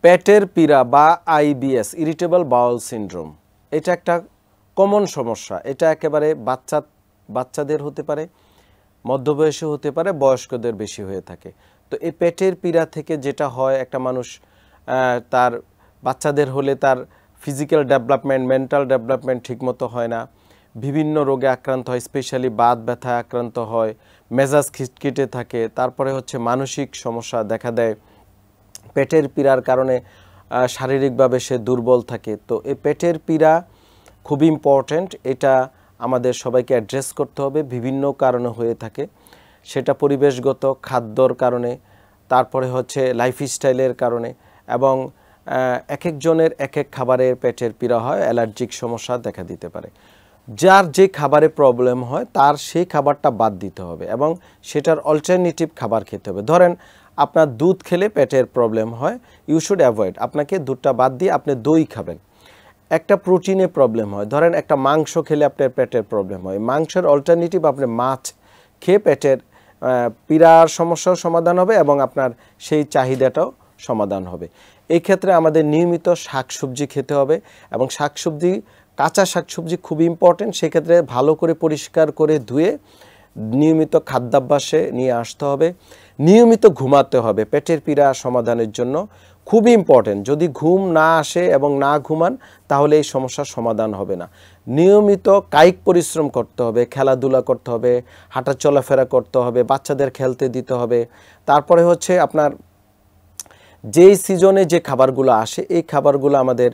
পেটের পীড়া বা আইবিএস ইরিটেবল বাউল সিনড্রোম এটা একটা কমন সমস্যা। এটা একেবারে বাচ্চাদের হতে পারে, মধ্যবয়সী হতে পারে, বয়স্কদের বেশি হয়ে থাকে। তো এই পেটের পীড়া থেকে যেটা হয়, একটা মানুষ তার বাচ্চাদের হলে তার ফিজিক্যাল ডেভেলপমেন্ট, মেন্টাল ডেভেলপমেন্ট ঠিকমতো হয় না, বিভিন্ন রোগে আক্রান্ত হয়, স্পেশালি বাত ব্যথায় আক্রান্ত হয়, মেজাজ খিটখিটে থাকে, তারপরে হচ্ছে মানসিক সমস্যা দেখা দেয়, পেটের পীড়ার কারণে শারীরিকভাবে সে দুর্বল থাকে। তো এই পেটের পীড়া খুবই ইম্পর্ট্যান্ট, এটা আমাদের সবাইকে অ্যাড্রেস করতে হবে। বিভিন্ন কারণে হয়ে থাকে, সেটা পরিবেশগত, খাদ্যর কারণে, তারপরে হচ্ছে লাইফস্টাইলের কারণে, এবং এক একজনের এক এক খাবারে পেটের পীড়া হয়, অ্যালার্জিক সমস্যা দেখা দিতে পারে। যার যে খাবারে প্রবলেম হয় তার সেই খাবারটা বাদ দিতে হবে এবং সেটার অল্টারনেটিভ খাবার খেতে হবে। ধরেন আপনার দুধ খেলে পেটের প্রবলেম হয়, ইউ শুড অ্যাভয়েড, আপনাকে দুধটা বাদ দিয়ে আপনি দই খাবেন। একটা প্রোটিনে প্রবলেম হয়, ধরেন একটা মাংস খেলে আপনার পেটের প্রবলেম হয়, মাংসের অল্টারনেটিভ আপনি মাছ খেয়ে পেটের পীড়ার সমস্যাও সমাধান হবে এবং আপনার সেই চাহিদাটাও সমাধান হবে। এই ক্ষেত্রে আমাদের নিয়মিত শাকসবজি খেতে হবে এবং শাকসবজি, কাঁচা শাকসবজি খুবই ইম্পর্টেন্ট। সেক্ষেত্রে ভালো করে পরিষ্কার করে ধুয়ে নিয়মিত খাদ্যাভ্যাসে নিয়ে আসতে হবে। নিয়মিত ঘুমাতে হবে পেটের পীড়া সমাধানের জন্য, খুবই ইম্পর্টেন্ট। যদি ঘুম না আসে এবং না ঘুমান তাহলে এই সমস্যার সমাধান হবে না। নিয়মিত কায়িক পরিশ্রম করতে হবে, খেলাধুলা করতে হবে, হাঁটা চলাফেরা করতে হবে, বাচ্চাদের খেলতে দিতে হবে। তারপরে হচ্ছে আপনার যেই সিজনে যে খাবারগুলো আসে এই খাবারগুলো আমাদের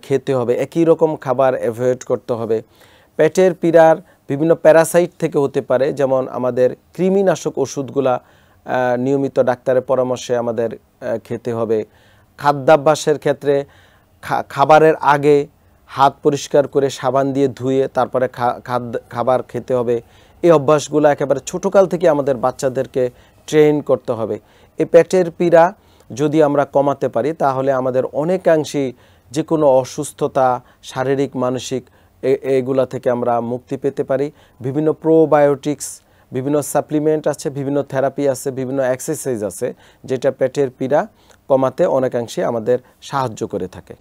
খেতে হবে, একই রকম খাবার অ্যাভয়েড করতে হবে। পেটের পীড়ার বিভিন্ন প্যারাসাইট থেকে হতে পারে, যেমন আমাদের কৃমিনাশক ওষুধগুলা নিয়মিত ডাক্তারের পরামর্শে আমাদের খেতে হবে। খাদ্যাভ্যাসের ক্ষেত্রে খাবারের আগে হাত পরিষ্কার করে সাবান দিয়ে ধুয়ে তারপরে খাবার খেতে হবে। এই অভ্যাসগুলো একেবারে ছোটোকাল থেকে আমাদের বাচ্চাদেরকে ট্রেন করতে হবে। এই পেটের পীড়া যদি আমরা কমাতে পারি তাহলে আমাদের অনেকাংশেই যে কোনো অসুস্থতা, শারীরিক মানসিক এগুলা থেকে আমরা মুক্তি পেতে পারি। বিভিন্ন প্রোবায়োটিক্স, বিভিন্ন সাপ্লিমেন্ট আছে, বিভিন্ন থেরাপি আছে, বিভিন্ন এক্সারসাইজ আছে যেটা পেটের পীড়া কমাতে অনেকাংশে আমাদের সাহায্য করে থাকে।